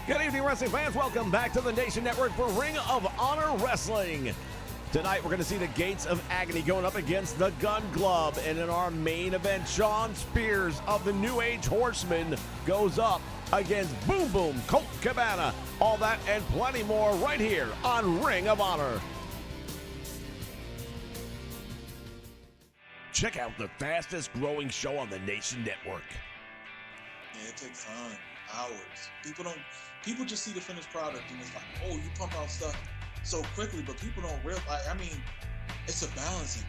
Good evening, wrestling fans. Welcome back to the Nation Network for Ring of Honor Wrestling. Tonight, we're going to see the Gates of Agony going up against the Gun Club. And in our main event, Shawn Spears of the New Age Horsemen goes up against Boom Boom Colt Cabana. All that and plenty more right here on Ring of Honor. Check out the fastest growing show on the Nation Network. Yeah, it takes time, hours. People just see the finished product and it's like, oh, you pump out stuff so quickly, but people don't realize, it's a balancing,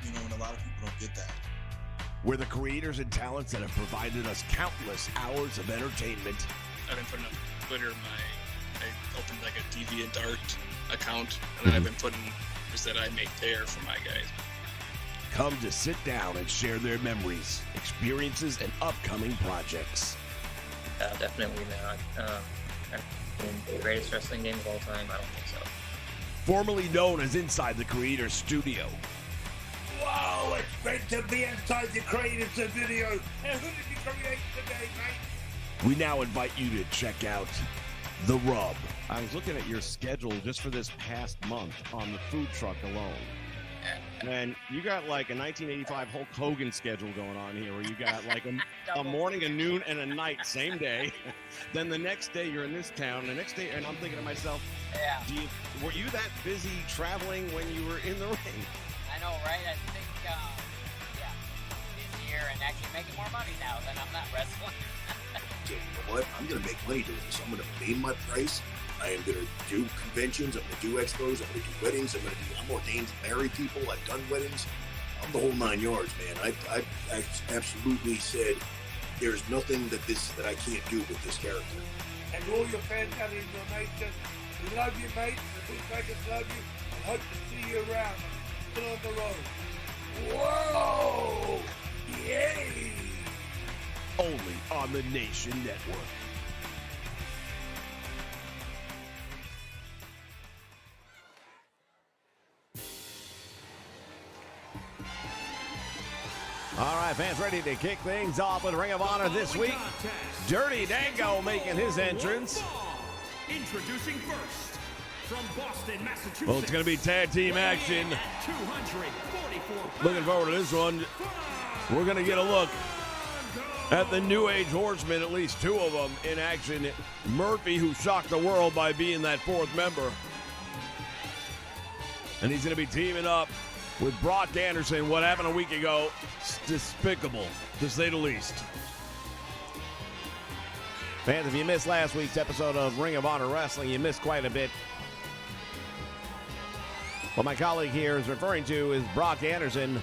and a lot of people don't get that. We're the creators and talents that have provided us countless hours of entertainment. I've been putting up Twitter, I opened like a DeviantArt account, and then I've been putting videos that I make there for my guys. Come to sit down and share their memories, experiences, and upcoming projects. Definitely not. The greatest wrestling game of all time? I don't think so. Formerly known as Inside the Creator Studio. Wow, it's great to be inside the Creator Studio. And who did you create today, mate? We now invite you to check out The Rub. I was looking at your schedule just for this past month on the food truck alone. And you got like a 1985 Hulk Hogan schedule going on here where you got like a morning, a noon, and a night, same day. Then the next day you're in this town. The next day, and I'm thinking to myself, yeah. Were you that busy traveling when you were in the ring? I know, right? I think, busier and actually making more money now than I'm not wrestling. So, you know what? I'm going to make money doing this. I'm going to name my price. I am going to do conventions. I'm going to do expos. I'm going to do weddings. I'm ordained to marry people. I've done weddings. I'm the whole 9 yards, man. I absolutely said there's nothing that I can't do with this character. And all your fans out in your nation, we love you, mate. The bootleggers love you. And hope to see you around. Still on the road. Whoa! Yay! Only on the Nation Network. All right, fans, ready to kick things off with Ring of Honor this week. Dirty Dango making his entrance. Introducing first from Boston, Massachusetts. Well, it's going to be tag team action. Looking forward to this one. We're going to get a look at the New Age Horsemen, at least two of them in action. Murphy, who shocked the world by being that fourth member. And he's going to be teaming up with Brock Anderson. What happened a week ago, it's despicable, to say the least. Fans, if you missed last week's episode of Ring of Honor Wrestling, you missed quite a bit. What my colleague here is referring to is Brock Anderson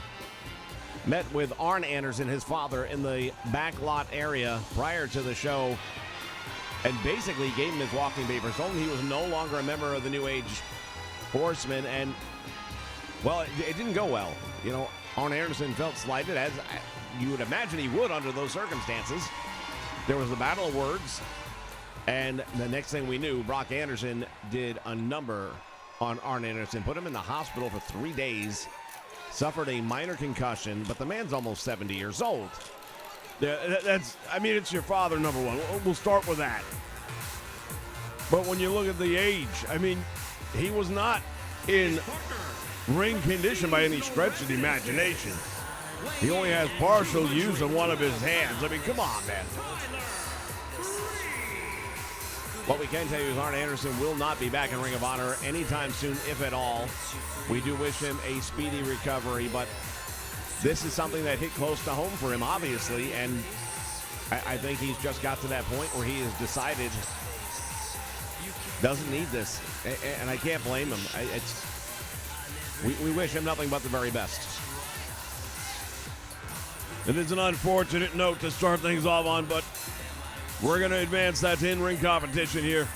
met with Arn Anderson, his father, in the back lot area prior to the show and basically gave him his walking papers, told him he was no longer a member of the New Age Horsemen, and well, it didn't go well. Arn Anderson felt slighted, as you would imagine he would under those circumstances. There was a battle of words, and the next thing we knew, Brock Anderson did a number on Arn Anderson, put him in the hospital for 3 days, suffered a minor concussion, but the man's almost 70 years old. Yeah, it's your father, number one. We'll start with that. But when you look at the age, he was not in ring condition by any stretch of the imagination. He only has partial use of one of his hands. Come on, man. What we can tell you is Arn Anderson will not be back in Ring of Honor anytime soon, if at all. We do wish him a speedy recovery, but this is something that hit close to home for him, obviously, and I think he's just got to that point where he has decided doesn't need this, and I can't blame him. We wish him nothing but the very best. It is an unfortunate note to start things off on, but we're going to advance that to in-ring competition here.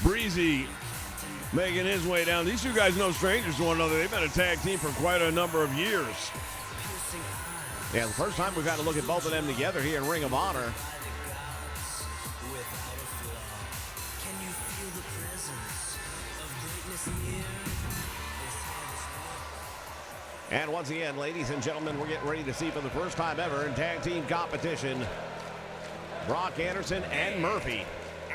Breezy making his way down. These two guys no strangers to one another. They've been a tag team for quite a number of years. Yeah, the first time we've got to look at both of them together here in Ring of Honor. And once again, ladies and gentlemen, we're getting ready to see for the first time ever in tag team competition Brock Anderson and Murphy.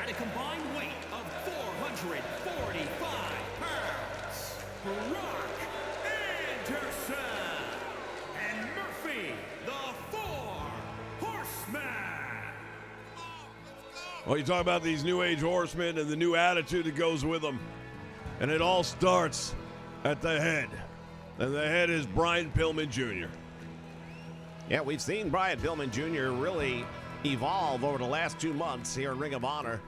At a combined weight of 445 pounds, Brock Anderson and Murphy, the Four Horsemen. Well, you talk about these new age horsemen and the new attitude that goes with them. And it all starts at the head. And the head is Brian Pillman Jr. Yeah, we've seen Brian Pillman Jr. really evolve over the last 2 months here in Ring of Honor.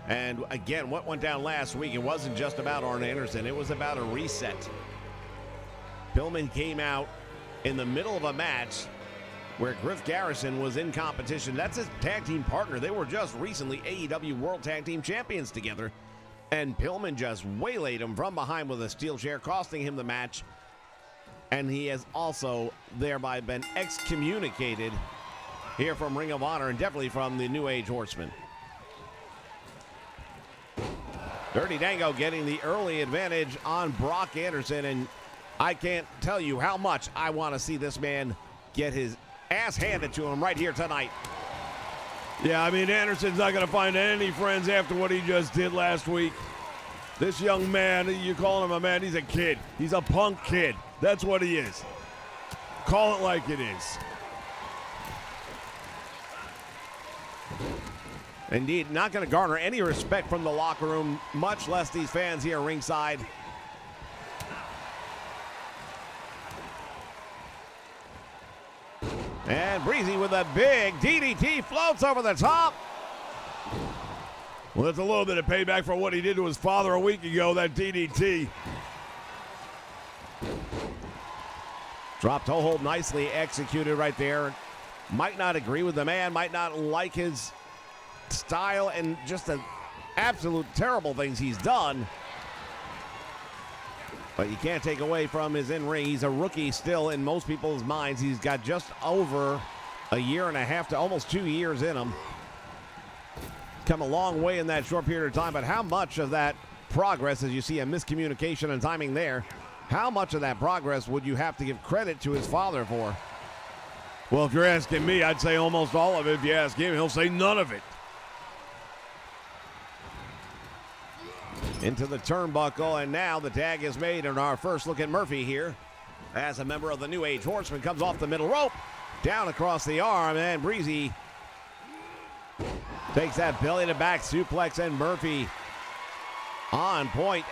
And again, what went down last week, it wasn't just about Arn Anderson. It was about a reset. Pillman came out in the middle of a match where Griff Garrison was in competition. That's his tag team partner. They were just recently AEW World Tag Team Champions together. And Pillman just waylaid him from behind with a steel chair, costing him the match. And he has also thereby been excommunicated here from Ring of Honor and definitely from the New Age Horsemen. Dirty Dango getting the early advantage on Brock Anderson, and I can't tell you how much I want to see this man get his ass handed to him right here tonight. Yeah, I mean, Anderson's not going to find any friends after what he just did last week. This young man, you call him a man, he's a kid. He's a punk kid. That's what he is. Call it like it is. Indeed, not going to garner any respect from the locker room, much less these fans here ringside. And Breezy with a big DDT floats over the top. Well, that's a little bit of payback for what he did to his father a week ago, that DDT. Drop toe hold nicely executed right there. Might not agree with the man, might not like his style and just the absolute terrible things he's done. But you can't take away from his in-ring. He's a rookie still in most people's minds. He's got just over a year and a half to almost 2 years in him. Come a long way in that short period of time, but how much of that progress, as you see a miscommunication and timing there, how much of that progress would you have to give credit to his father for? Well, if you're asking me, I'd say almost all of it. If you ask him, he'll say none of it. Into the turnbuckle, and now the tag is made, and our first look at Murphy here as a member of the New Age Horseman comes off the middle rope, down across the arm, and Breezy takes that belly to back suplex, and Murphy on point.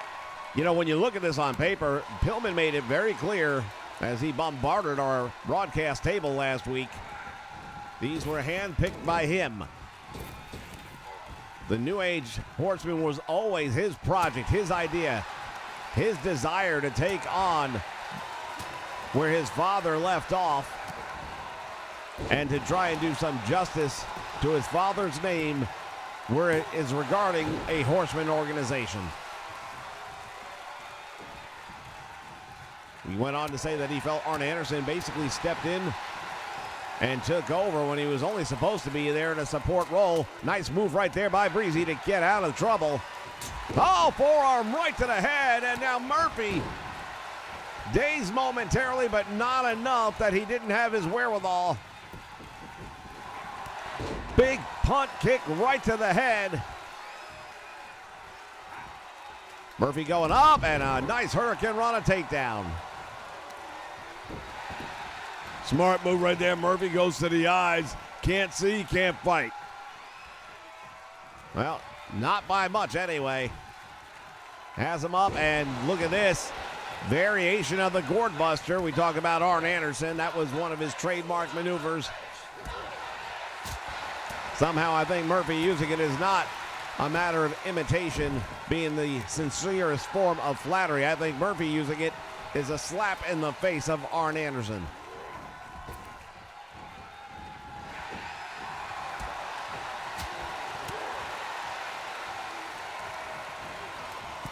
You know, when you look at this on paper, Pillman made it very clear as he bombarded our broadcast table last week. These were handpicked by him. The New Age Horseman was always his project, his idea, his desire to take on where his father left off and to try and do some justice to his father's name where it is regarding a Horseman organization. He went on to say that he felt Arn Anderson basically stepped in and took over when he was only supposed to be there in a support role. Nice move right there by Breezy to get out of trouble. Oh, forearm right to the head, and now Murphy dazed momentarily, but not enough that he didn't have his wherewithal. Big punt kick right to the head. Murphy going up, and a nice Hurricane Rana takedown. Smart move right there. Murphy goes to the eyes. Can't see, can't fight. Well, not by much anyway. Has him up, and look at this. Variation of the Gourd Buster. We talk about Arn Anderson. That was one of his trademark maneuvers. Somehow I think Murphy using it is not a matter of imitation being the sincerest form of flattery. I think Murphy using it is a slap in the face of Arn Anderson.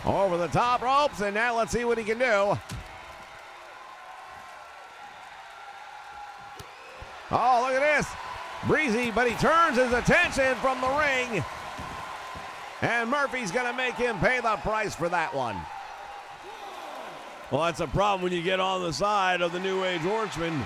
Over the top ropes, and now let's see what he can do. Oh, look at this. Breezy, but he turns his attention from the ring. And Murphy's going to make him pay the price for that one. Well, that's a problem when you get on the side of the New Age Horseman.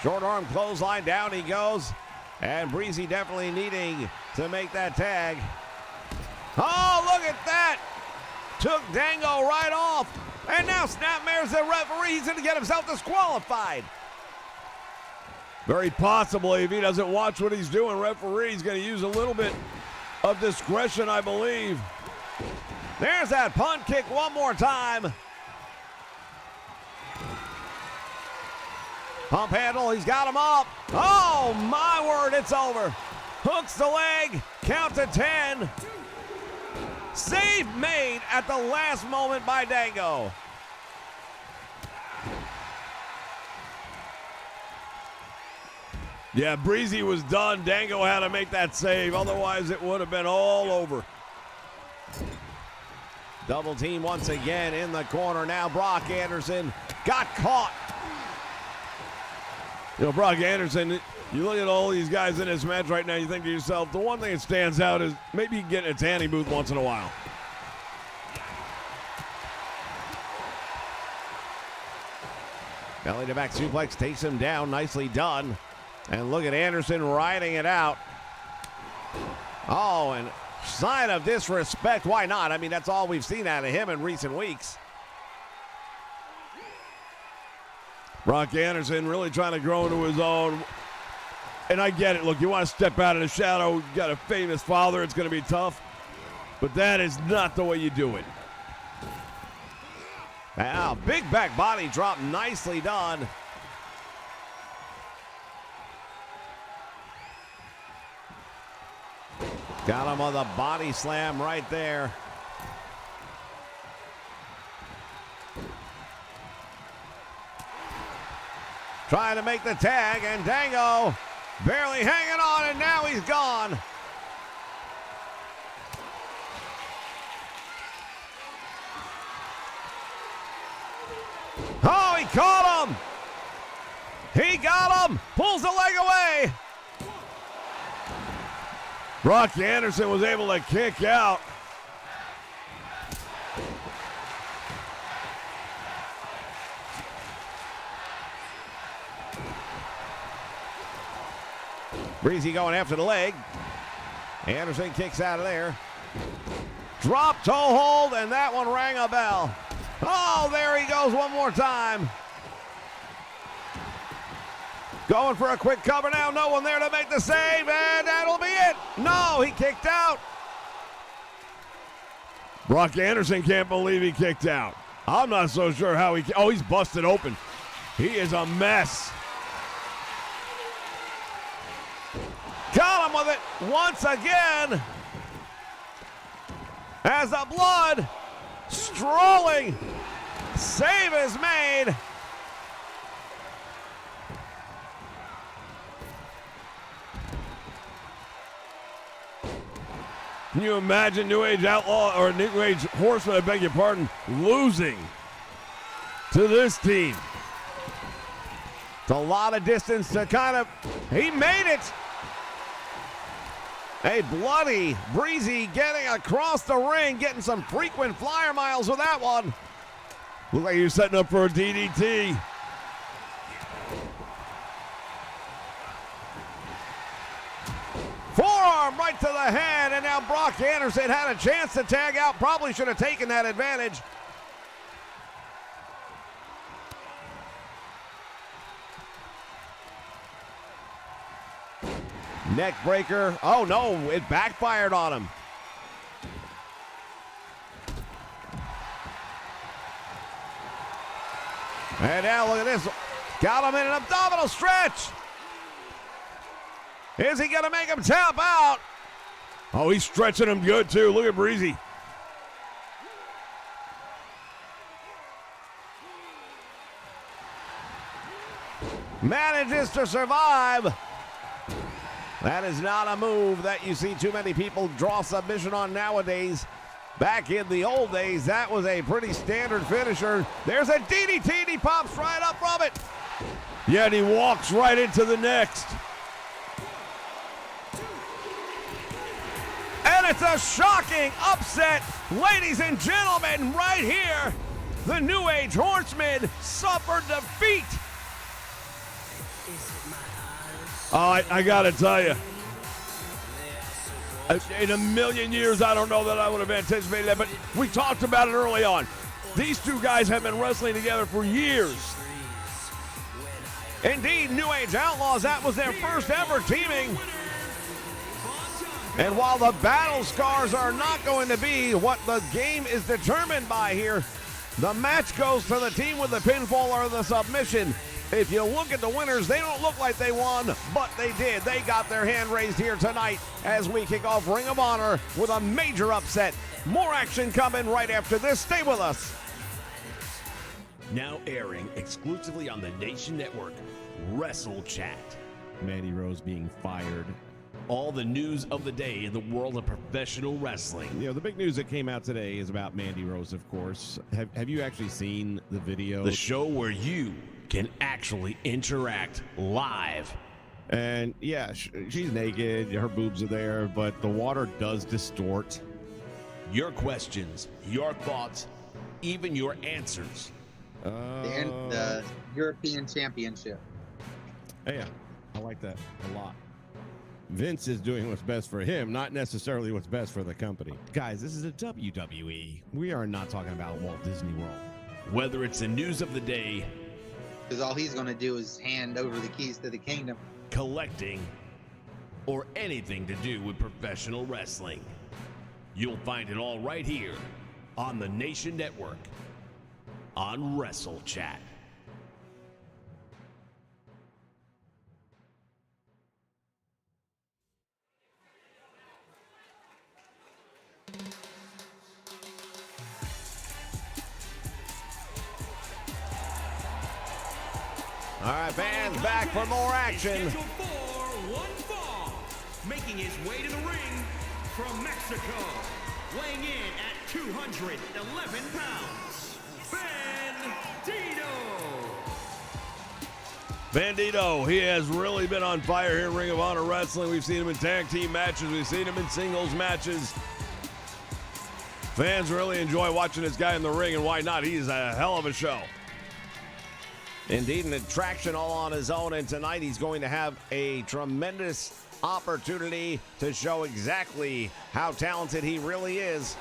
Short arm clothesline, down he goes. And Breezy definitely needing to make that tag. Oh, look at that. Took Dango right off. And now Snapmare's the referee. He's going to get himself disqualified. Very possibly, if he doesn't watch what he's doing, referee's going to use a little bit of discretion, I believe. There's that punt kick one more time. Pump handle, he's got him up. Oh, my word, it's over. Hooks the leg, count to 10. Save made at the last moment by Dango. Yeah, Breezy was done. Dango had to make that save. Otherwise, it would have been all over. Double team once again in the corner. Now Brock Anderson got caught. You know, Brock Anderson, you look at all these guys in this match right now, you think to yourself, the one thing that stands out is maybe you can get in a tanning booth once in a while. Belly to back suplex takes him down. Nicely done. And look at Anderson riding it out. Oh, and sign of disrespect. Why not? I mean, that's all we've seen out of him in recent weeks. Brock Anderson really trying to grow into his own. And I get it. Look, you want to step out of the shadow. You got a famous father. It's going to be tough. But that is not the way you do it. Now, big back body drop. Nicely done. Got him on the body slam right there. Trying to make the tag, and Dango barely hanging on, and now he's gone. Oh, he caught him. He got him. Pulls the leg away. Brock Anderson was able to kick out. Breezy going after the leg. Anderson kicks out of there. Drop toe hold, and that one rang a bell. Oh, there he goes one more time. Going for a quick cover now. No one there to make the save, and that'll be it. No, he kicked out. Brock Anderson can't believe he kicked out. I'm not so sure how he... Oh, he's busted open. He is a mess. Got him with it once again. As the blood strolling. Save is made. Can you imagine New Age Outlaw or New Age Horseman, I beg your pardon, losing to this team? It's a lot of distance to kind of, he made it. A bloody Breezy getting across the ring, getting some frequent flyer miles with that one. Look like you're setting up for a DDT. Forearm right to the head, and now Brock Anderson had a chance to tag out. Probably should have taken that advantage. Neck breaker. Oh no, it backfired on him. And now look at this. Got him in an abdominal stretch. Is he going to make him tap out? Oh, he's stretching him good, too. Look at Breezy. Manages to survive. That is not a move that you see too many people draw submission on nowadays. Back in the old days, that was a pretty standard finisher. There's a DDT, and he pops right up from it. Yeah, and he walks right into the next. And it's a shocking upset, ladies and gentlemen, right here. The New Age Horsemen suffered defeat Oh, I got to tell you, in a million years, I don't know that I would have anticipated that, but we talked about it early on. These two guys have been wrestling together for years. Indeed, New Age Outlaws, that was their first ever teaming. And while the battle scars are not going to be what the game is determined by here, the match goes to the team with the pinfall or the submission. If you look at the winners, they don't look like they won, but they did. They got their hand raised here tonight as we kick off Ring of Honor with a major upset. More action coming right after this. Stay with us. Now airing exclusively on the Nation Network, Wrestle Chat. Mandy Rose being fired. All the news of the day in the world of professional wrestling. You know, the big news that came out today is about Mandy Rose, of course. Have you actually seen the video? The show where you can actually interact live. And yeah, she's naked, her boobs are there, but the water does distort. Your questions, your thoughts, even your answers. The European Championship. Yeah, I like that a lot. Vince is doing what's best for him, not necessarily what's best for the company. Guys, this is a WWE. We are not talking about Walt Disney World. Whether it's the news of the day, because all he's going to do is hand over the keys to the kingdom, collecting, or anything to do with professional wrestling, you'll find it all right here on the Nation Network on Wrestle Chat. All right, fans, back for more action. For one fall, making his way to the ring from Mexico, weighing in at 211 pounds, Bandito, he has really been on fire here in Ring of Honor Wrestling. We've seen him in tag team matches. We've seen him in singles matches. Fans really enjoy watching this guy in the ring, and why not? He's a hell of a show. Indeed, an attraction all on his own, and tonight he's going to have a tremendous opportunity to show exactly how talented he really is.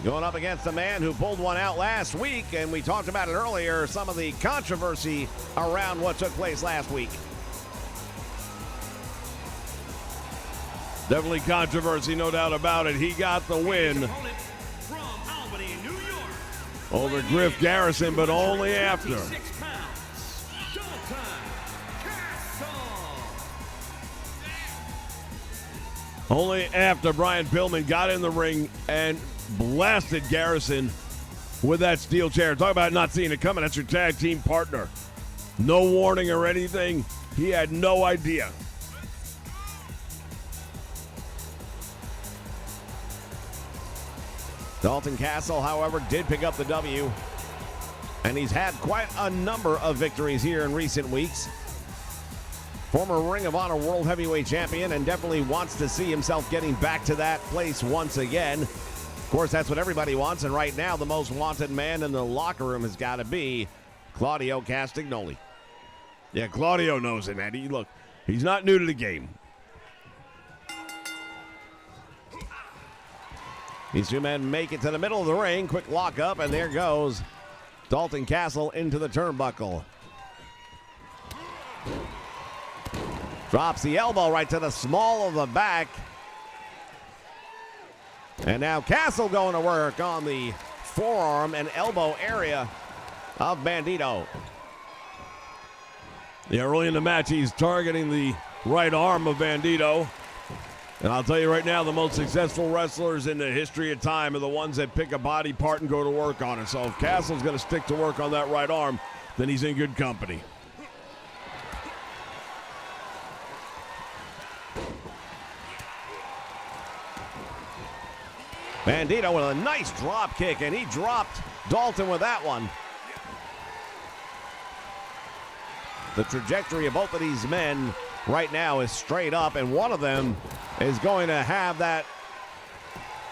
Going up against a man who pulled one out last week, and we talked about it earlier, some of the controversy around what took place last week. Definitely controversy, no doubt about it. He got the win over Griff Garrison, but only after. Only after Brian Pillman got in the ring and blasted Garrison with that steel chair. Talk about not seeing it coming. That's your tag team partner. No warning or anything. He had no idea. Dalton Castle, however, did pick up the W, and he's had quite a number of victories here in recent weeks. Former Ring of Honor World Heavyweight Champion, and definitely wants to see himself getting back to that place once again. Of course, that's what everybody wants, and right now the most wanted man in the locker room has got to be Claudio Castagnoli. Yeah, Claudio knows it, man. Look, he's not new to the game. These two men make it to the middle of the ring. Quick lockup, and there goes Dalton Castle into the turnbuckle. Drops the elbow right to the small of the back. And now Castle going to work on the forearm and elbow area of Bandito. Yeah, early in the match, he's targeting the right arm of Bandito. And I'll tell you right now, the most successful wrestlers in the history of time are the ones that pick a body part and go to work on it. So if Castle's going to stick to work on that right arm, then he's in good company. Bandito with a nice drop kick, and he dropped Dalton with that one. The trajectory of both of these men right now is straight up, and one of them is going to have that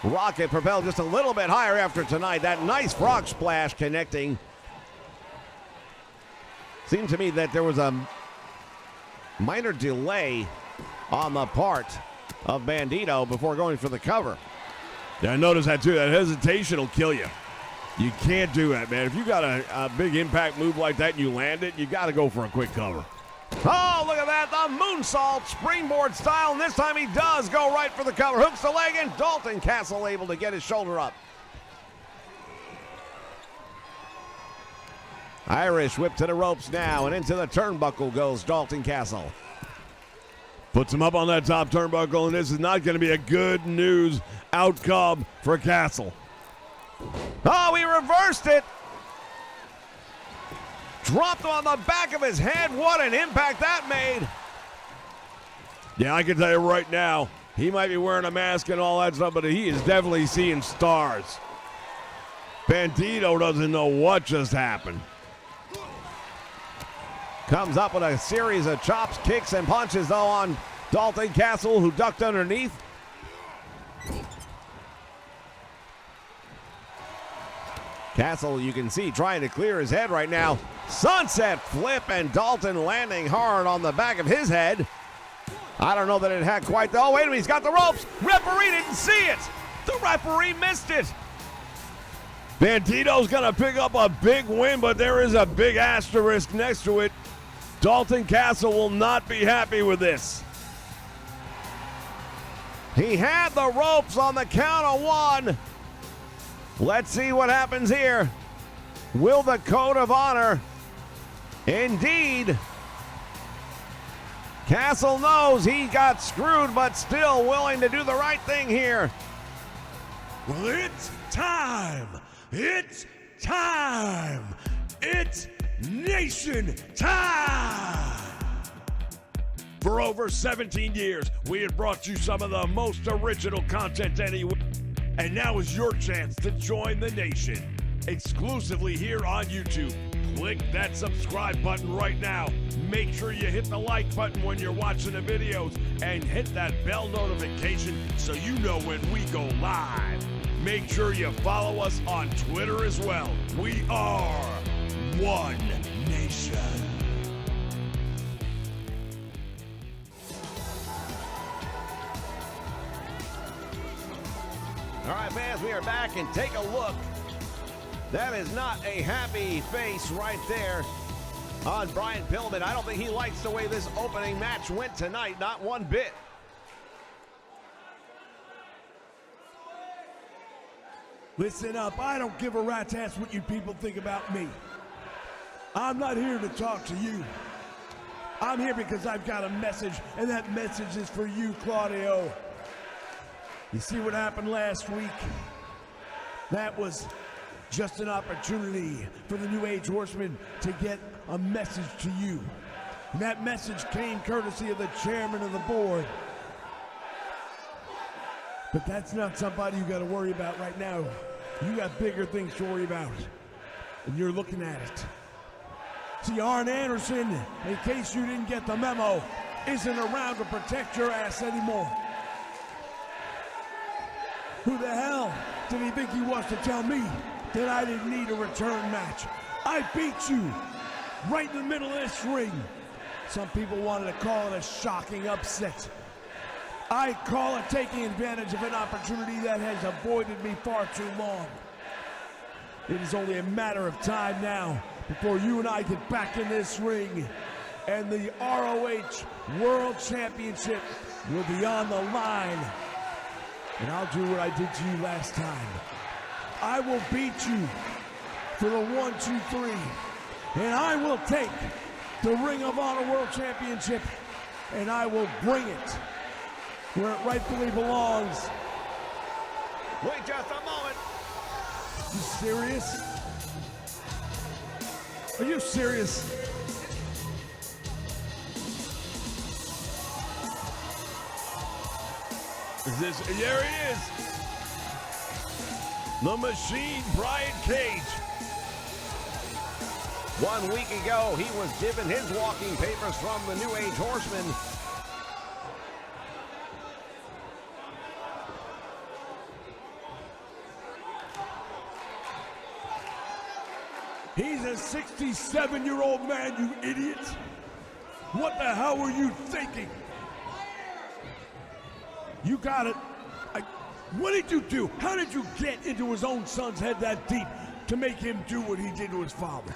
rocket propelled just a little bit higher after tonight. That nice frog splash connecting Seemed to me that there was a minor delay on the part of Bandito before going for the cover. Yeah, I noticed that too. That hesitation will kill you. You can't do that, man. If you got a big impact move like that and you land it, you got to go for a quick cover. Oh, look at that. The moonsault springboard style. And this time he does go right for the cover. Hooks the leg, and Dalton Castle able to get his shoulder up. Irish whip to the ropes now, and into the turnbuckle goes Dalton Castle. Puts him up on that top turnbuckle, and this is not going to be a good news outcome for Castle. Oh, he reversed it. Dropped him on the back of his head. What an impact that made. Yeah, I can tell you right now, he might be wearing a mask and all that stuff, but he is definitely seeing stars. Bandito doesn't know what just happened. Comes up with a series of chops, kicks, and punches, though, on Dalton Castle, who ducked underneath. Castle, you can see, trying to clear his head right now. Sunset flip, and Dalton landing hard on the back of his head. I don't know that it had quite the... Oh, wait a minute, he's got the ropes. Referee didn't see it. The referee missed it. Bandito's going to pick up a big win, but there is a big asterisk next to it. Dalton Castle will not be happy with this. He had the ropes on the count of one. Let's see what happens here. Will the code of honor? Indeed. Castle knows he got screwed, but still willing to do the right thing here. Well, it's time. It's time. It's Nation time. For over 17 years, we have brought you some of the most original content anywhere. And now is your chance to join the Nation. Exclusively here on YouTube. Click that subscribe button right now. Make sure you hit the like button when you're watching the videos. And hit that bell notification so you know when we go live. Make sure you follow us on Twitter as well. We are One Nation. All right, fans, we are back, and take a look. That is not a happy face right there on Brian Pillman. I don't think he likes the way this opening match went tonight, not one bit. Listen up, I don't give a rat's ass what you people think about me. I'm not here to talk to you. I'm here because I've got a message, and that message is for you, Claudio. You see what happened last week? That was just an opportunity for the New Age Horsemen to get a message to you. And that message came courtesy of the chairman of the board. But that's not somebody you got to worry about right now. You got bigger things to worry about. And you're looking at it. See, Arn Anderson, in case you didn't get the memo, isn't around to protect your ass anymore. Who the hell did he think he was to tell me that I didn't need a return match? I beat you right in the middle of this ring. Some people wanted to call it a shocking upset. I call it taking advantage of an opportunity that has avoided me far too long. It is only a matter of time now before you and I get back in this ring, and the ROH World Championship will be on the line. And I'll do what I did to you last time. I will beat you for the 1, 2, 3, and I will take the Ring of Honor World Championship, and I will bring it where it rightfully belongs. Wait just a moment. You serious? Are you serious? There he is. The Machine, Brian Cage. 1 week ago, he was given his walking papers from the New Age Horsemen. He's a 67-year-old man, you idiot. What the hell were you thinking? You got it. What did you do? How did you get into his own son's head that deep to make him do what he did to his father?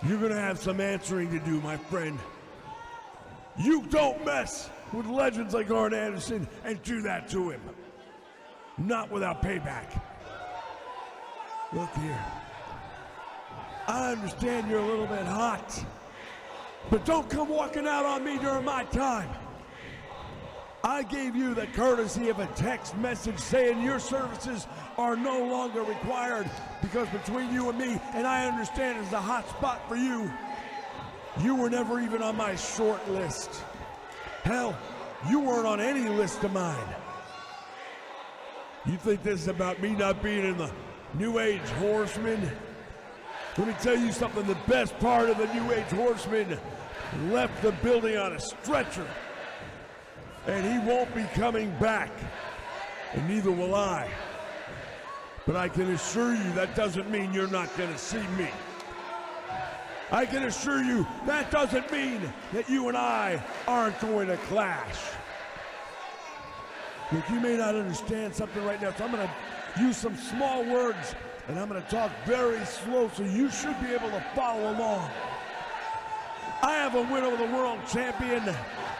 You're gonna have some answering to do, my friend. You don't mess with legends like Arn Anderson and do that to him. Not without payback. Look here. I understand you're a little bit hot, but don't come walking out on me during my time. I gave you the courtesy of a text message saying your services are no longer required because between you and me, and I understand it's a hot spot for you, you were never even on my short list. Hell, you weren't on any list of mine. You think this is about me not being in the New Age Horsemen? Let me tell you something, the best part of the New Age Horsemen left the building on a stretcher. And he won't be coming back, and neither will I. But I can assure you that doesn't mean you're not gonna see me. I can assure you that doesn't mean that you and I aren't going to clash. Look, you may not understand something right now, so I'm gonna use some small words, and I'm gonna talk very slow, so you should be able to follow along. I have a win over the world champion,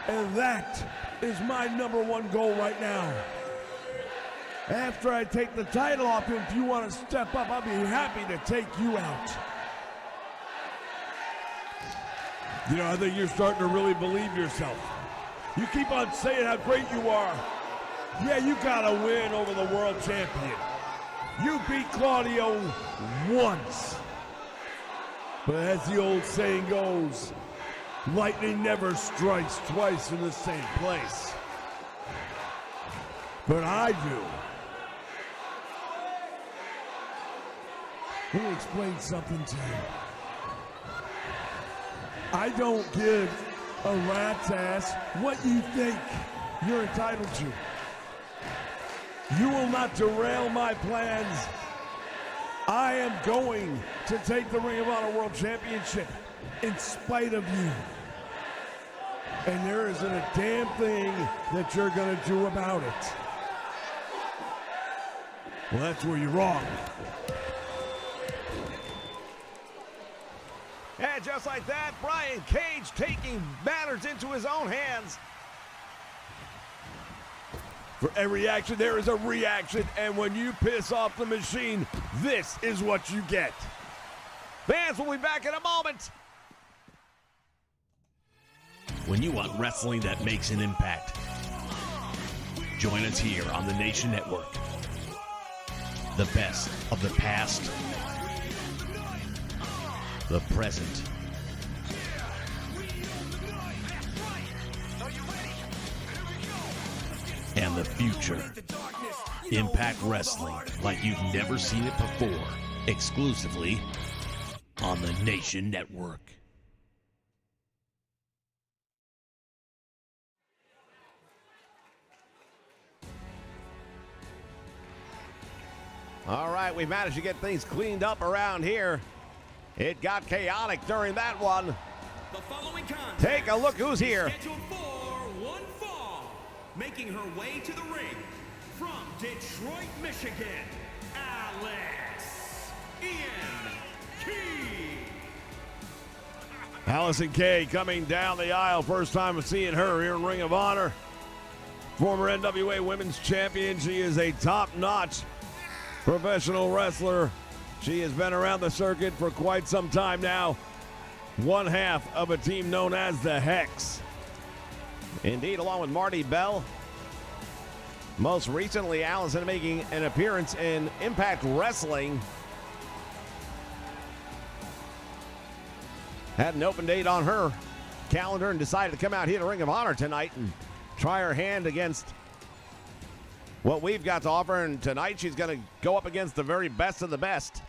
and that is my #1 goal right now. After I take the title off him, if you want to step up, I'll be happy to take you out. You know, I think you're starting to really believe yourself. You keep on saying how great you are. Yeah, you got a win over the world champion. You beat Claudio once. But as the old saying goes, lightning never strikes twice in the same place. But I do. Let me explain something to you. I don't give a rat's ass what you think you're entitled to. You will not derail my plans. I am going to take the Ring of Honor World Championship in spite of you. And there isn't a damn thing that you're going to do about it. Well, that's where you're wrong. And just like that, Brian Cage taking matters into his own hands. For every action, there is a reaction, and when you piss off the machine, this is what you get. Fans will be back in a moment. When you want wrestling that makes an impact, join us here on the Nation Network. The best of the past, the present, and the future. Impact Wrestling like you've never seen it before, exclusively on the Nation Network. All right, we managed to get things cleaned up around here. It got chaotic during that one. The following contest, take a look who's here. Scheduled for one fall, making her way to the ring from Detroit, Michigan, Alex Ian Key. Allison Kay coming down the aisle. First time of seeing her here in Ring of Honor. Former NWA Women's Champion. She is a top-notch professional wrestler. She has been around the circuit for quite some time now. One half of a team known as the Hex. Indeed, along with Marty Bell. Most recently, Allison making an appearance in Impact Wrestling. Had an open date on her calendar and decided to come out here to Ring of Honor tonight and try her hand against what we've got to offer. And tonight she's going to go up against the very best of the best.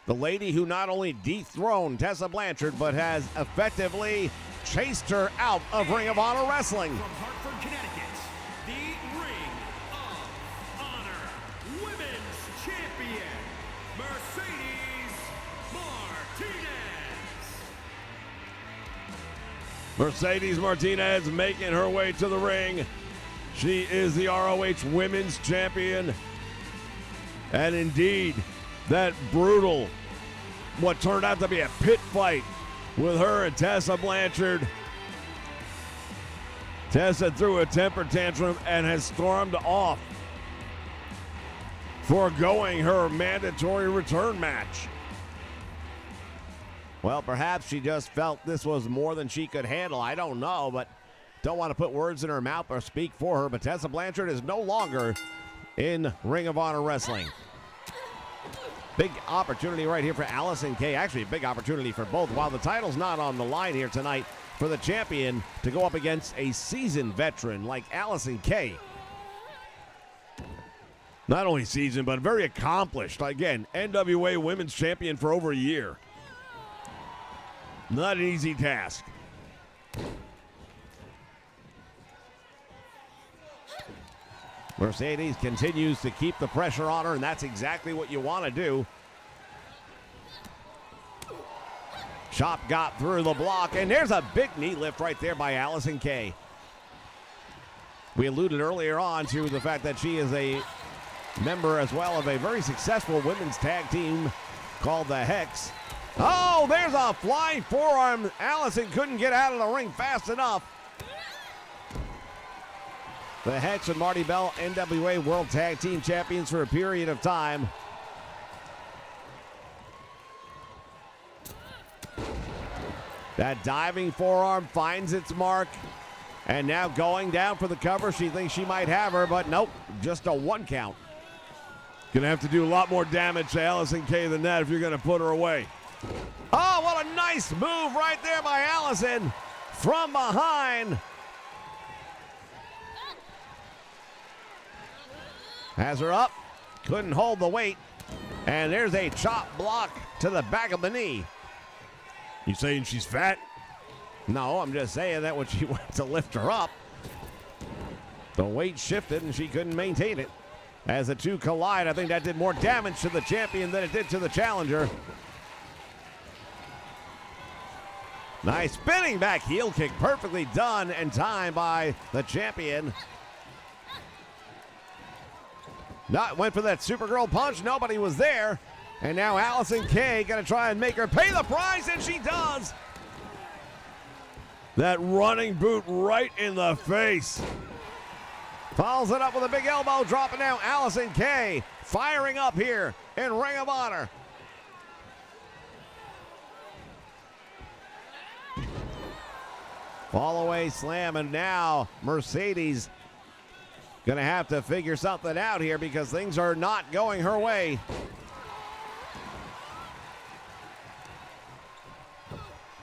The lady who not only dethroned Tessa Blanchard, but has effectively chased her out of Ring of Honor Wrestling. From Hartford, Connecticut, the Ring of Honor Women's Mercedes Martinez making her way to the ring. She is the ROH Women's Champion. And indeed, that brutal, what turned out to be a pit fight with her and Tessa Blanchard. Tessa threw a temper tantrum and has stormed off, foregoing her mandatory return match. Well, perhaps she just felt this was more than she could handle. I don't know, but don't want to put words in her mouth or speak for her. But Tessa Blanchard is no longer in Ring of Honor Wrestling. Big opportunity right here for Allison Kay. Actually, a big opportunity for both. While the title's not on the line here tonight, for the champion to go up against a seasoned veteran like Allison Kay. Not only seasoned, but very accomplished. Again, NWA Women's Champion for over a year. Not an easy task. Mercedes continues to keep the pressure on her, and that's exactly what you want to do. Chop got through the block, and there's a big knee lift right there by Allison Kay. We alluded earlier on to the fact that she is a member as well of a very successful women's tag team called the Hex. Oh, there's a flying forearm. Allison couldn't get out of the ring fast enough. The Hex and Marty Bell, NWA World Tag Team Champions for a period of time. That diving forearm finds its mark. And now going down for the cover. She thinks she might have her, but nope, just a 1 count. Gonna have to do a lot more damage to Allison Kay than that if you're gonna put her away. Oh, what a nice move right there by Allison from behind. Has her up, couldn't hold the weight, and there's a chop block to the back of the knee. You saying she's fat? No, I'm just saying that when she went to lift her up, the weight shifted and she couldn't maintain it. As the two collide, I think that did more damage to the champion than it did to the challenger. Nice spinning back heel kick, perfectly done and timed by the champion. Went for that Supergirl punch. Nobody was there. And now Allison Kay going to try and make her pay the price, and she does. That running boot right in the face. Follows it up with a big elbow, dropping down. Allison Kay firing up here in Ring of Honor. Fall away slam, and now Mercedes going to have to figure something out here because things are not going her way.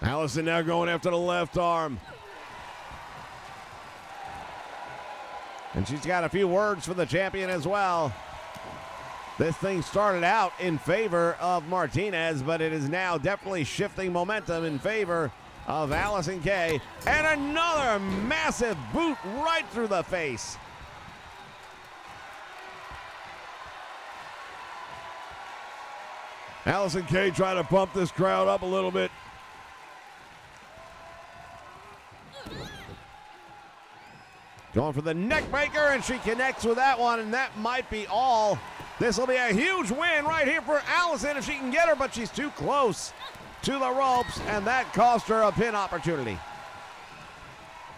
Allison now going after the left arm. And she's got a few words for the champion as well. This thing started out in favor of Martinez, but it is now definitely shifting momentum in favor of Allison Kay. And another massive boot right through the face. Allison Kay trying to pump this crowd up a little bit. Going for the neck breaker, and she connects with that one, and that might be all. This will be a huge win right here for Allison if she can get her, but she's too close to the ropes, and that cost her a pin opportunity.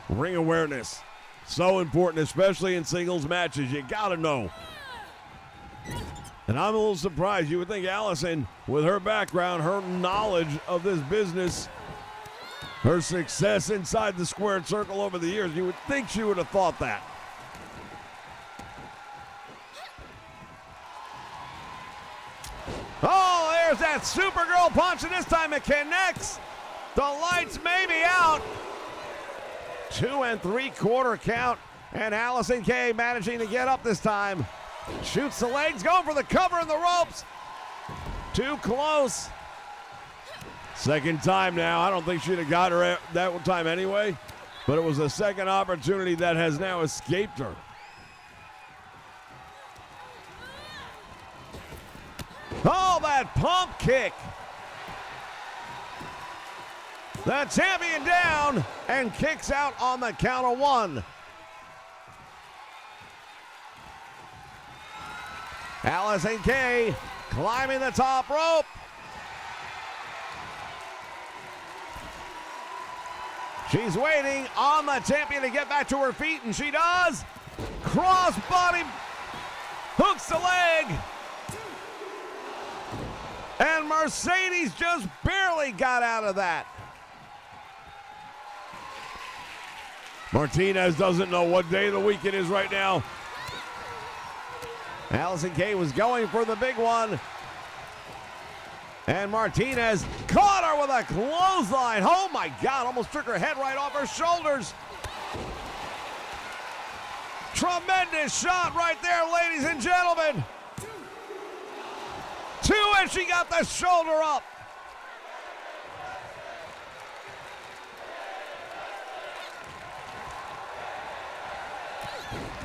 Ring awareness, so important, especially in singles matches. You gotta know. And I'm a little surprised. You would think Allison, with her background, her knowledge of this business, her success inside the squared circle over the years, you would think she would have thought that. Oh, there's that Supergirl punch, and this time it connects. The lights may be out. 2 3/4 count, and Allison Kay managing to get up this time. Shoots the legs, going for the cover in the ropes. Too close. Second time now. I don't think she'd have got her that one time anyway, but it was a second opportunity that has now escaped her. Oh, that pump kick. The champion down and kicks out on the count of 1. Allison Kay climbing the top rope. She's waiting on the champion to get back to her feet, and she does. Crossbody hooks the leg. And Mercedes just barely got out of that. Martinez doesn't know what day of the week it is right now. Allison Kay was going for the big one. And Martinez caught her with a clothesline. Oh my God, almost took her head right off her shoulders. Tremendous shot right there, ladies and gentlemen. 2, and she got the shoulder up.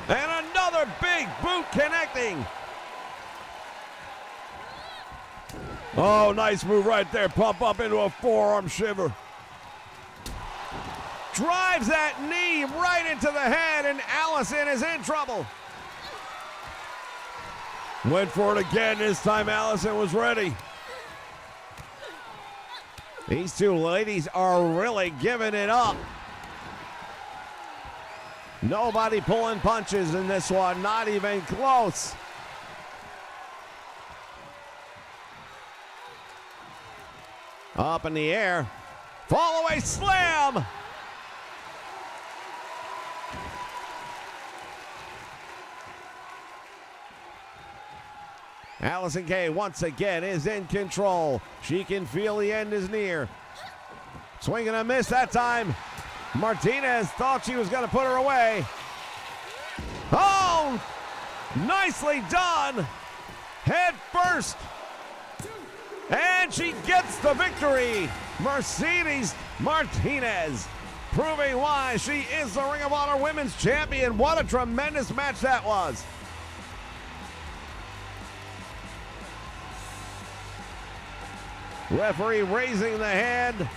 And another big boot connecting. Oh, nice move right there. Pump up into a forearm shiver. Drives that knee right into the head, and Allison is in trouble. Went for it again. This time Allison was ready. These two ladies are really giving it up. Nobody pulling punches in this one, not even close. Up in the air. Fall away slam. Allison Kay once again is in control. She can feel the end is near. Swing and a miss that time. Martinez thought she was going to put her away. Oh, nicely done. Head first. And she gets the victory. Mercedes Martinez, proving why she is the Ring of Honor Women's Champion. What a tremendous match that was. Referee raising the hand.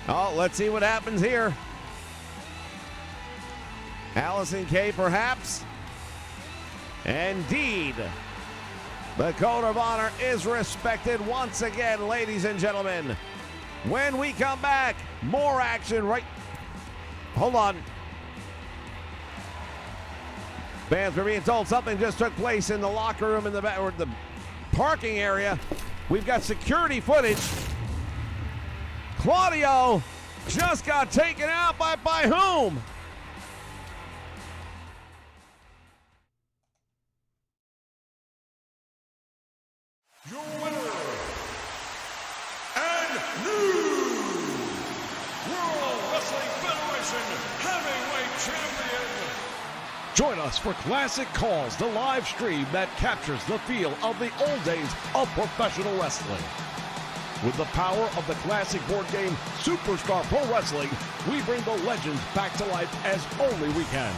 Oh, let's see what happens here. Allison Kay, perhaps. Indeed. The code of honor is respected once again, ladies and gentlemen. When we come back, more action right... Hold on. Fans were being told something just took place in the locker room in the back, or the parking area. We've got security footage. Claudio just got taken out by whom? Your winner and new World Wrestling Federation Heavyweight Champion. Join us for Classic Calls, the live stream that captures the feel of the old days of professional wrestling. With the power of the classic board game Superstar Pro Wrestling, we bring the legends back to life as only we can.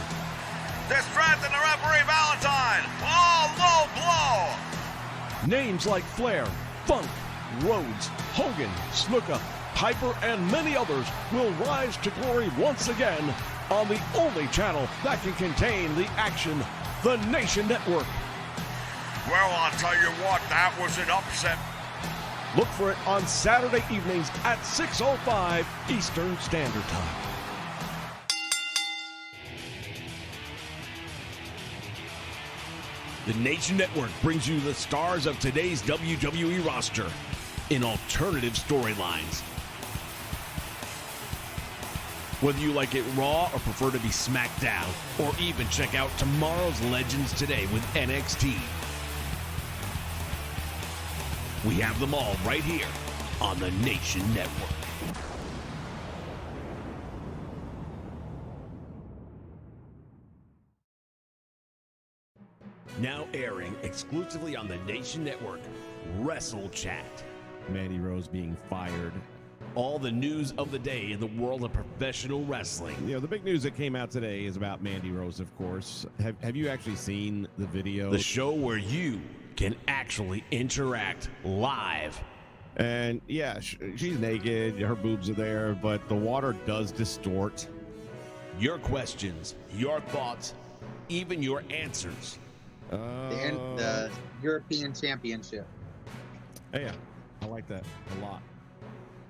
Distracting the referee Valentine. Oh, low blow. Names like Flair, Funk, Rhodes, Hogan, Snuka, Piper, and many others will rise to glory once again on the only channel that can contain the action, the Nation Network. Well, I'll tell you what, that was an upset. Look for it on Saturday evenings at 6:05 Eastern Standard Time. The Nation Network brings you the stars of today's WWE roster in alternative storylines. Whether you like it raw or prefer to be SmackDown, or even check out tomorrow's Legends today with NXT. We have them all right here on the Nation Network. Now airing exclusively on the Nation Network, Wrestle Chat. Mandy Rose being fired. All the news of the day in the world of professional wrestling. You know, the big news that came out today is about Mandy Rose, of course. Have you actually seen the video? The show where you can actually interact live And yeah, she's naked. Her boobs are there, but the water does distort. Your questions, your thoughts, even your answers. The European Championship. Yeah, I like that a lot.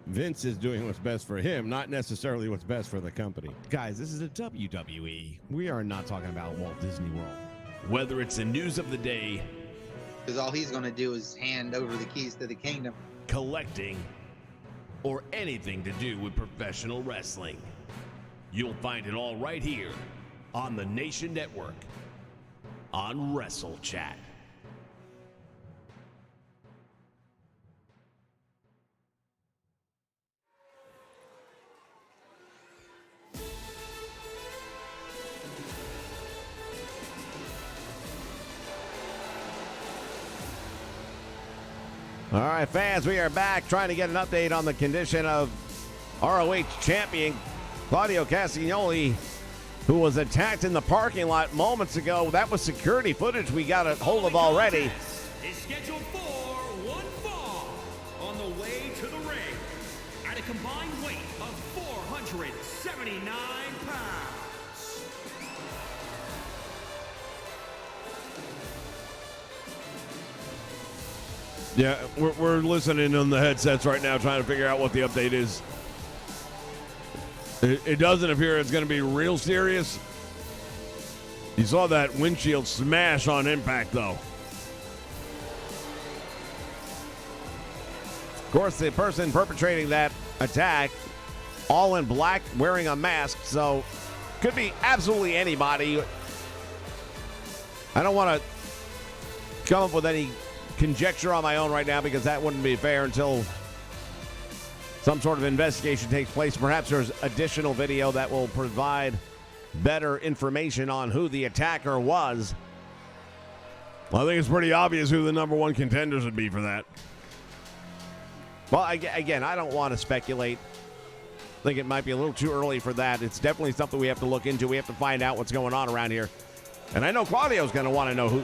Vince is doing what's best for him, not necessarily what's best for the company. Guys, this is a WWE. We are not talking about Walt Disney World. Whether it's the news of the day, Because all he's going to do is hand over the keys to the kingdom. collecting, or anything to do with professional wrestling, you'll find it all right here on the Nation Network on Wrestle Chat. All right, fans, we are back trying to get an update on the condition of ROH champion Claudio Castagnoli, who was attacked in the parking lot moments ago. That was security footage we got a hold of already. Is scheduled for one fall on the way to the ring at a combined weight of 479 pounds. Yeah, we're listening on the headsets right now, trying to figure out what the update is. It doesn't appear it's going to be real serious. You saw that windshield smash on impact, though. Of course, the person perpetrating that attack, all in black, wearing a mask, so could be absolutely anybody. I don't want to come up with any conjecture on my own right now because that wouldn't be fair until some sort of investigation takes place. Perhaps there's additional video that will provide better information on who the attacker was. Well, I think it's pretty obvious who the number one contenders would be for that. Well, again, I don't want to speculate. I think it might be a little too early for that. It's definitely something we have to look into. We have to find out what's going on around here. And I know Claudio's going to want to know who.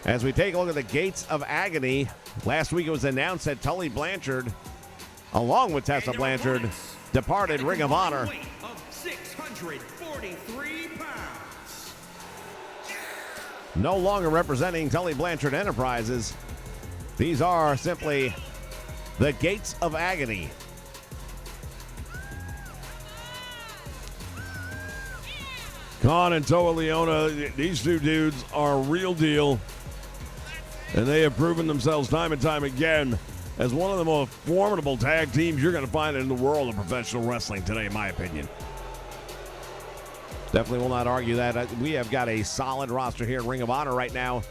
As we take a look at the Gates of Agony, last week it was announced that Tully Blanchard, along with Tessa Blanchard, departed Ring of Honor. Weight of 643 pounds. No longer representing Tully Blanchard Enterprises. These are simply the Gates of Agony. Khan and Toa Leona, these two dudes are a real deal. And they have proven themselves time and time again as one of the most formidable tag teams you're going to find in the world of professional wrestling today, in my opinion. Definitely will not argue that. We have got a solid roster here at Ring of Honor right now.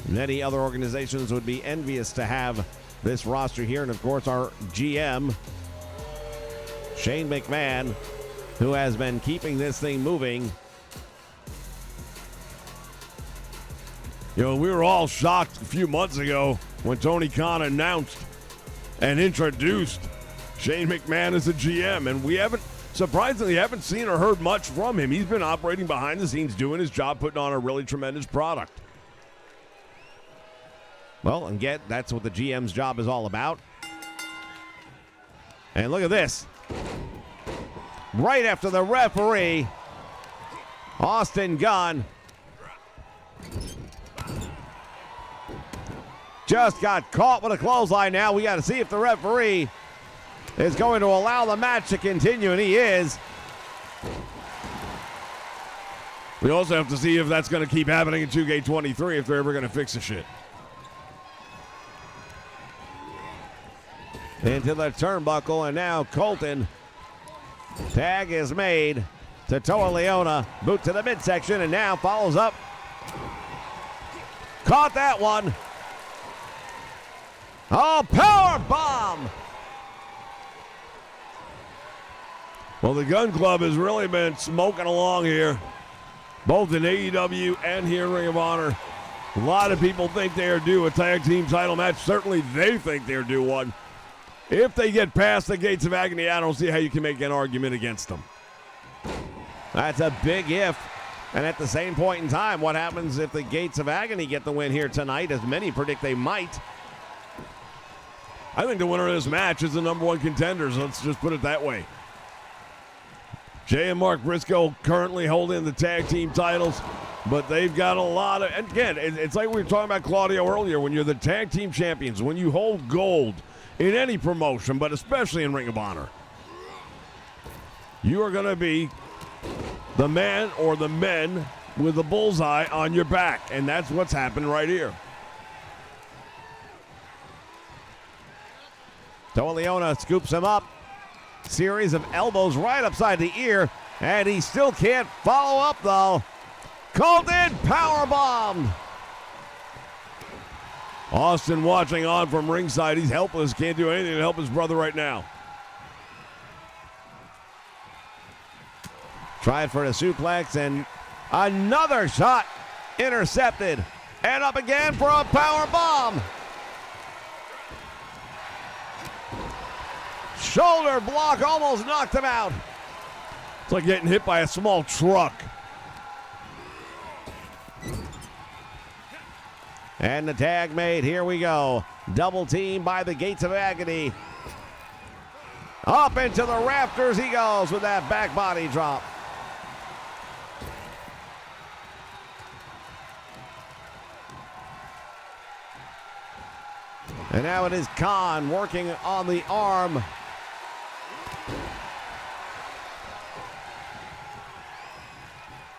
Many other organizations would be envious to have this roster here. And, of course, our GM, Shane McMahon, who has been keeping this thing moving. You know, we were all shocked a few months ago when Tony Khan announced and introduced Shane McMahon as a GM, and we surprisingly haven't seen or heard much from him. He's been operating behind the scenes, doing his job, putting on a really tremendous product. Well, and that's what the GM's job is all about. And look at this. Right after the referee, Austin Gunn just got caught with a clothesline. Now we got to see if the referee is going to allow the match to continue, and he is. We also have to see if that's going to keep happening in 2K23 if they're ever going to fix the shit. Into the turnbuckle, and now Colton. Tag is made to Toa Leona. Boot to the midsection, and now follows up. Caught that one. Oh, power bomb. Well, the Gun Club has really been smoking along here, both in AEW and here in Ring of Honor. A lot of people think they are due a tag team title match. Certainly they think they're due one. If they get past the Gates of Agony, I don't see how you can make an argument against them. That's a big if. And at the same point in time, what happens if the Gates of Agony get the win here tonight, as many predict they might? I think the winner of this match is the number one contenders. Let's just put it that way. Jay and Mark Briscoe currently holding the tag team titles, but they've got a lot of, and again, it's like we were talking about Claudio earlier, when you're the tag team champions, when you hold gold in any promotion, but especially in Ring of Honor, you are going to be the man or the men with the bullseye on your back, and that's what's happened right here. Toa Liona scoops him up. Series of elbows right upside the ear, and he still can't follow up, though. Colton powerbombed. Austin watching on from ringside. He's helpless. Can't do anything to help his brother right now. Tried for a suplex, and another shot intercepted. And up again for a power bomb. Shoulder block almost knocked him out. It's like getting hit by a small truck. And the tag made. Here we go. Double team by the Gates of Agony. Up into the rafters he goes with that back body drop. And now it is Khan working on the arm.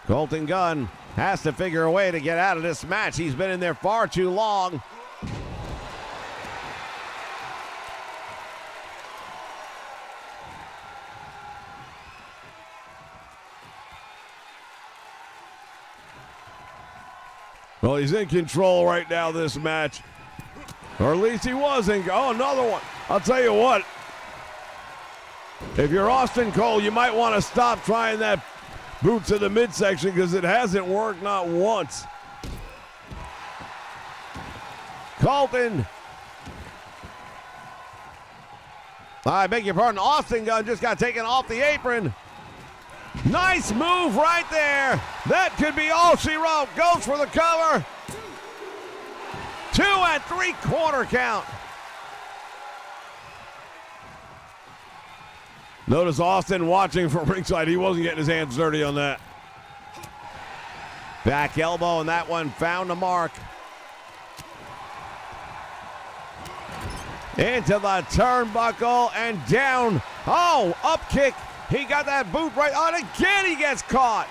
Colton Gunn has to figure a way to get out of this match. He's been in there far too long. Well, he's in control right now this match. Or at least he wasn't. Oh, another one. I'll tell you what. If you're Austin Cole, you might want to stop trying that boot to the midsection because it hasn't worked not once. Colton. I beg your pardon. Austin Gunn just got taken off the apron. Nice move right there. That could be all she wrote. Goes for the cover. 2 3/4 count. Notice Austin watching from ringside. He wasn't getting his hands dirty on that. Back elbow, and that one found a mark. Into the turnbuckle and down. Oh, up kick. He got that boot right on. Again, he gets caught.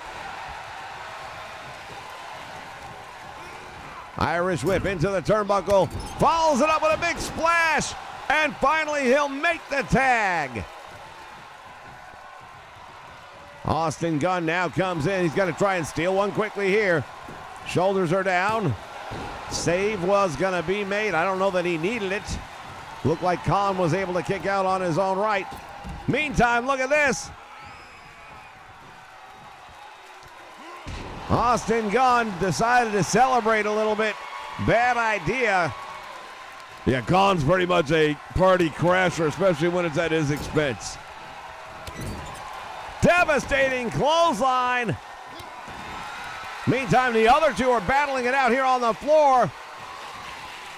Irish whip into the turnbuckle. Follows it up with a big splash. And finally, he'll make the tag. Austin Gunn now comes in. He's got to try and steal one quickly here. Shoulders are down. Save was going to be made. I don't know that he needed it. Looked like Khan was able to kick out on his own right. Meantime, look at this. Austin Gunn decided to celebrate a little bit. Bad idea. Yeah, Khan's pretty much a party crasher, especially when it's at his expense. Devastating clothesline. Meantime, the other two are battling it out here on the floor.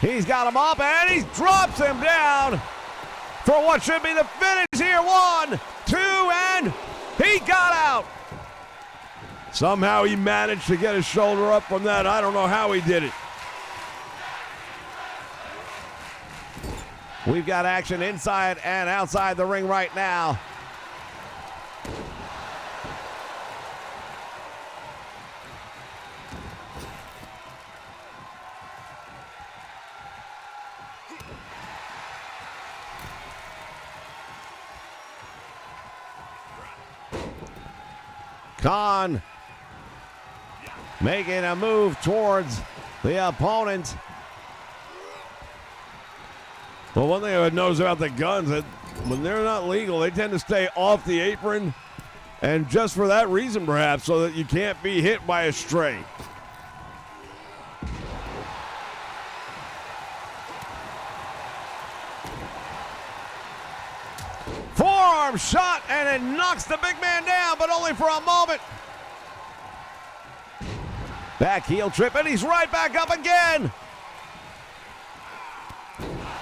He's got him up and he drops him down for what should be the finish here. 1, 2, and he got out. Somehow he managed to get his shoulder up from that. I don't know how he did it. We've got action inside and outside the ring right now. Khan making a move towards the opponent. Well, one thing I would notice about the Guns, that when they're not legal, they tend to stay off the apron. And just for that reason, perhaps, so that you can't be hit by a stray. Forearm shot, and it knocks the big man down, but only for a moment. Back heel trip, and he's right back up again.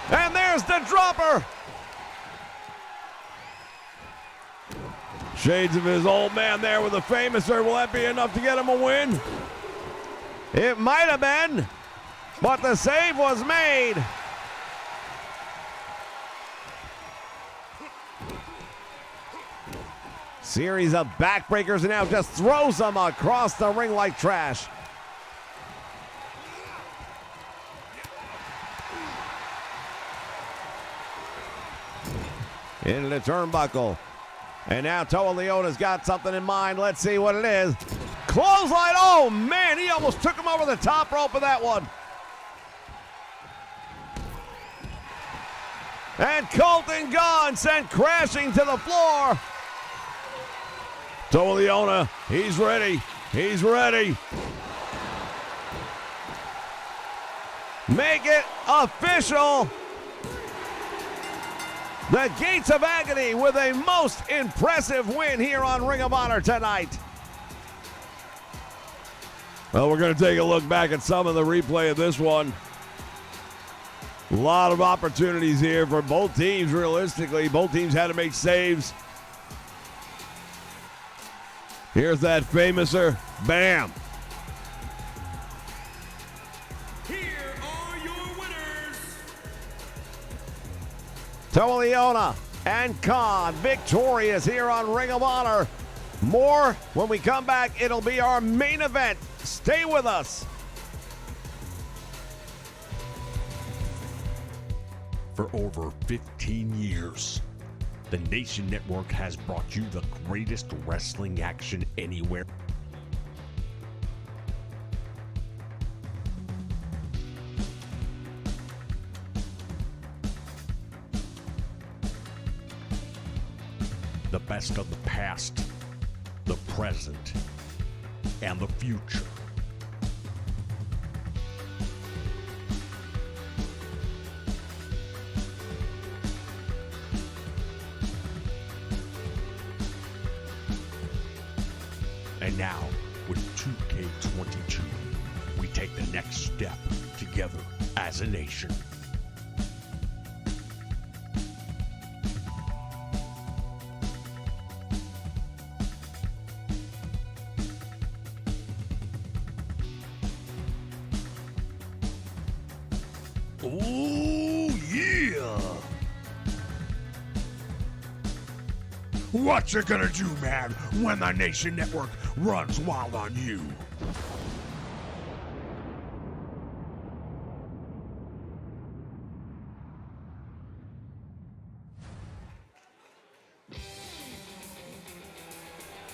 And there's the dropper. Shades of his old man there with the Famouser. Will that be enough to get him a win? It might have been, but the save was made. Series of backbreakers, and now just throws them across the ring like trash. Into the turnbuckle. And now Toa Leona's got something in mind. Let's see what it is. Clothesline. Oh, man, he almost took him over the top rope with that one. And Colton Gunn sent crashing to the floor. Toa Leona, he's ready. He's ready. Make it official. The Gates of Agony with a most impressive win here on Ring of Honor tonight. Well, we're going to take a look back at some of the replay of this one. A lot of opportunities here for both teams, realistically. Both teams had to make saves. Here's that Famouser. Bam. Toa Leona and Khan victorious here on Ring of Honor. More when we come back. It'll be our main event. Stay with us. For over 15 years, the Nation Network has brought you the greatest wrestling action anywhere. The best of the past, the present, and the future. And now, with 2K22, we take the next step together as a nation. Oh, yeah! What you gonna do, man, when the Nation Network runs wild on you?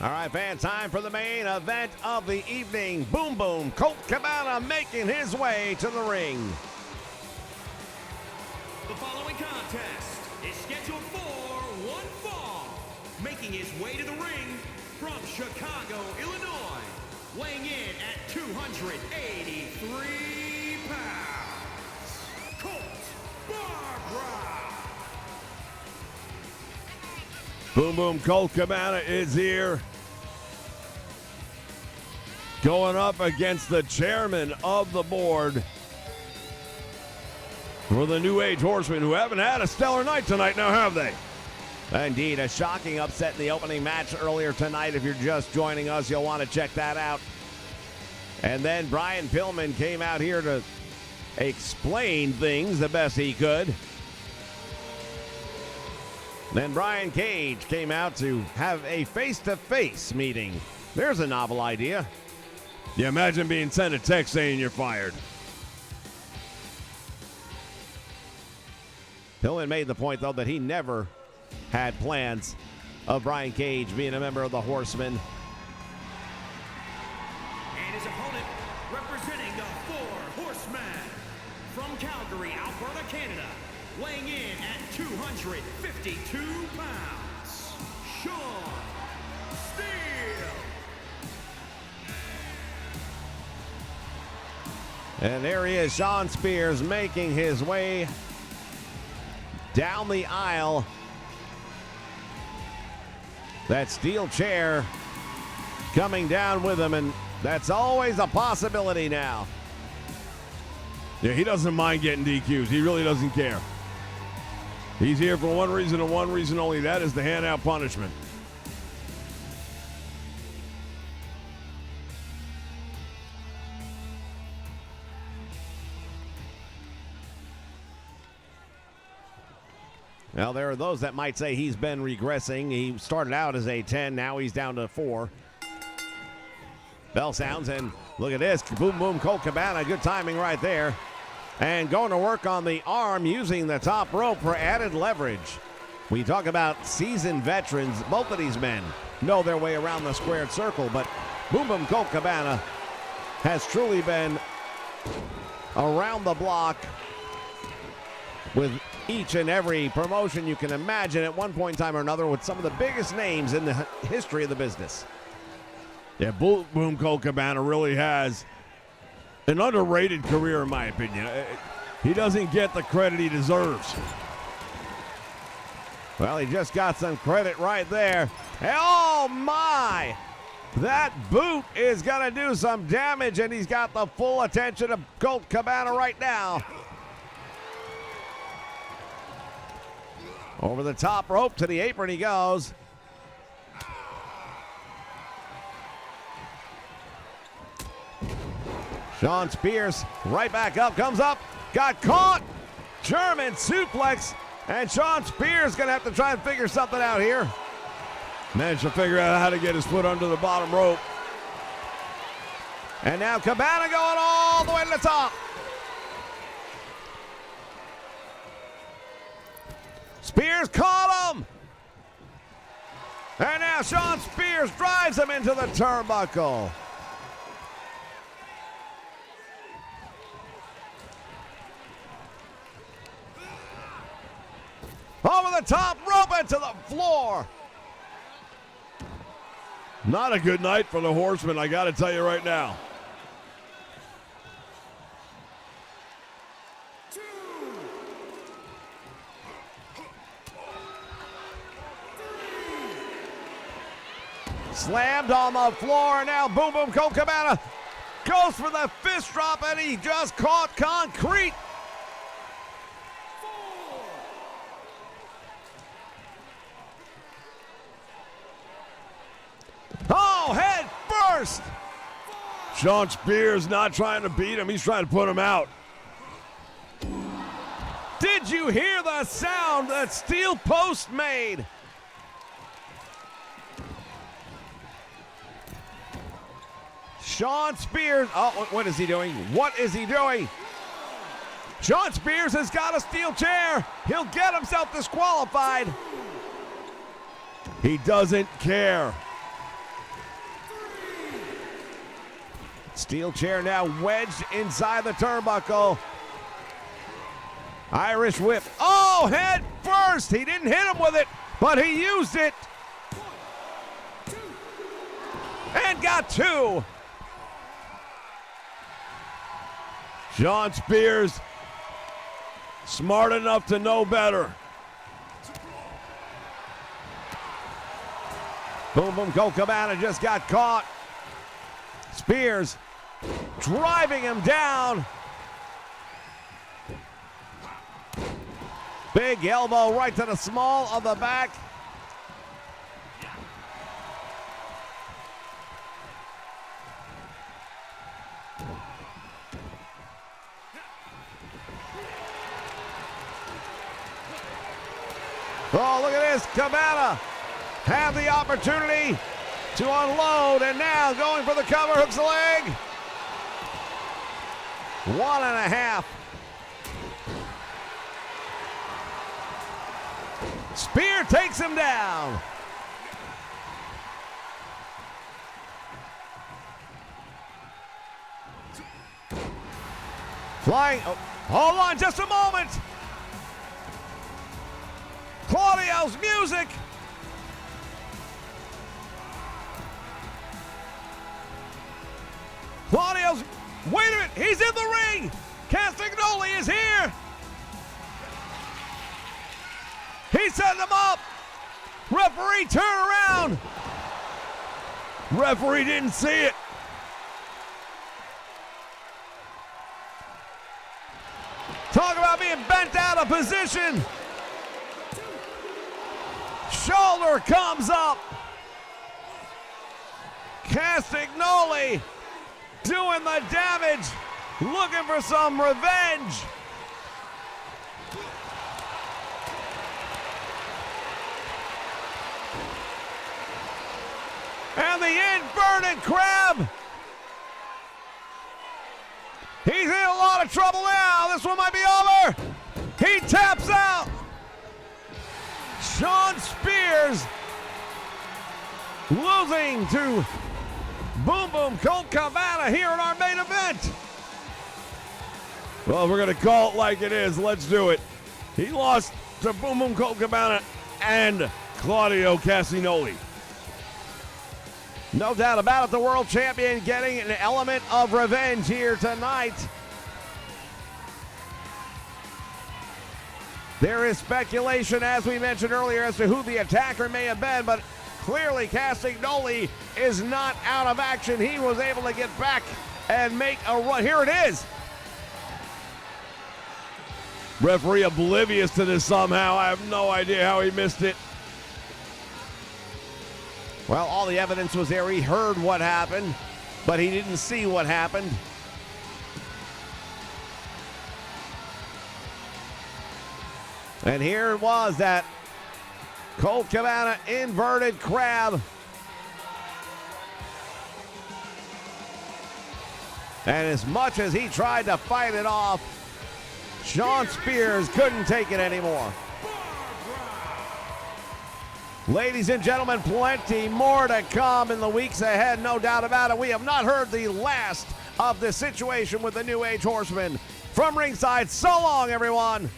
All right, fans, time for the main event of the evening. Boom Boom Colt Cabana making his way to the ring. The following contest is scheduled for one fall. Making his way to the ring from Chicago, Illinois, weighing in at 283 pounds, Colt Barbara. Boom Boom Colt Cabana is here. Going up against the chairman of the board for the New Age Horsemen, who haven't had a stellar night tonight now, have they? Indeed, a shocking upset in the opening match earlier tonight. If you're just joining us, you'll want to check that out. And then Brian Pillman came out here to explain things the best he could. Then Brian Cage came out to have a face-to-face meeting. There's a novel idea. You imagine being sent a text saying you're fired. Pillman made the point, though, that he never had plans of Brian Cage being a member of the Horsemen. And his opponent, representing the Four Horsemen, from Calgary, Alberta, Canada, weighing in at 252 pounds, Sean Steele. And there he is, Sean Spears, making his way down the aisle. That steel chair coming down with him, and That's always a possibility now. Yeah, he doesn't mind getting DQs. He really doesn't care. He's here for one reason and one reason only. That is to hand out punishment. Now, there are those that might say he's been regressing. He started out as a 10. Now he's down to 4. Bell sounds, and look at this. Boom, boom, Colt Cabana. Good timing right there. And going to work on the arm using the top rope for added leverage. We talk about seasoned veterans. Both of these men know their way around the squared circle, but Boom Boom Colt Cabana has truly been around the block with each and every promotion you can imagine at one point in time or another, with some of the biggest names in the history of the business. Yeah, Boom Boom Colt Cabana really has an underrated career, in my opinion. He doesn't get the credit he deserves. Well, he just got some credit right there. Oh, my! That boot is going to do some damage, and he's got the full attention of Colt Cabana right now. Over the top rope to the apron he goes. Shawn Spears right back up, comes up, got caught. German suplex, and Shawn Spears gonna have to try and figure something out here. Managed to figure out how to get his foot under the bottom rope. And now Cabana going all the way to the top. Spears caught him. And now Shawn Spears drives him into the turnbuckle. Over the top rope into the floor. Not a good night for the Horsemen, I got to tell you right now. Slammed on the floor. Now Boom Boom Colt Cabana goes for the fist drop, and he just caught concrete. Oh, head first. Shawn Spears not trying to beat him. He's trying to put him out. Did you hear the sound that steel post made? Shawn Spears. Oh, what is he doing? What is he doing? Shawn Spears has got a steel chair. He'll get himself disqualified. He doesn't care. Steel chair now wedged inside the turnbuckle. Irish whip. Oh, head first. He didn't hit him with it, but he used it. And got 2. Shawn Spears, smart enough to know better. Boom Boom Colt Cabana just got caught. Spears driving him down. Big elbow right to the small of the back. Oh, look at this. Cabana had the opportunity to unload, and now going for the cover, hooks the leg. 1.5. Spear takes him down. Flying. Oh, hold on just a moment. Claudio's music. Claudio's, wait a minute, he's in the ring. Castagnoli is here. He's setting him up. Referee, turn around. Referee didn't see it. Talk about being bent out of position. Shoulder comes up. Castagnoli doing the damage, looking for some revenge. And the inverted crab. He's in a lot of trouble now. This one might be over. He taps out. Shawn Spears losing to Boom Boom Colt Cabana here in our main event. Well, we're going to call it like it is. Let's do it. He lost to Boom Boom Colt Cabana and Claudio Castagnoli. No doubt about it, the world champion getting an element of revenge here tonight. There is speculation, as we mentioned earlier, as to who the attacker may have been, but clearly Castagnoli is not out of action. He was able to get back and make a run. Here it is. Referee oblivious to this somehow. I have no idea how he missed it. Well, all the evidence was there. He heard what happened, but he didn't see what happened. And here it was, that Colt Cabana inverted crab. And as much as he tried to fight it off, Shawn Spears couldn't take it anymore. Ladies and gentlemen, plenty more to come in the weeks ahead, no doubt about it. We have not heard the last of the situation with the New Age Horsemen. From ringside, so long, everyone.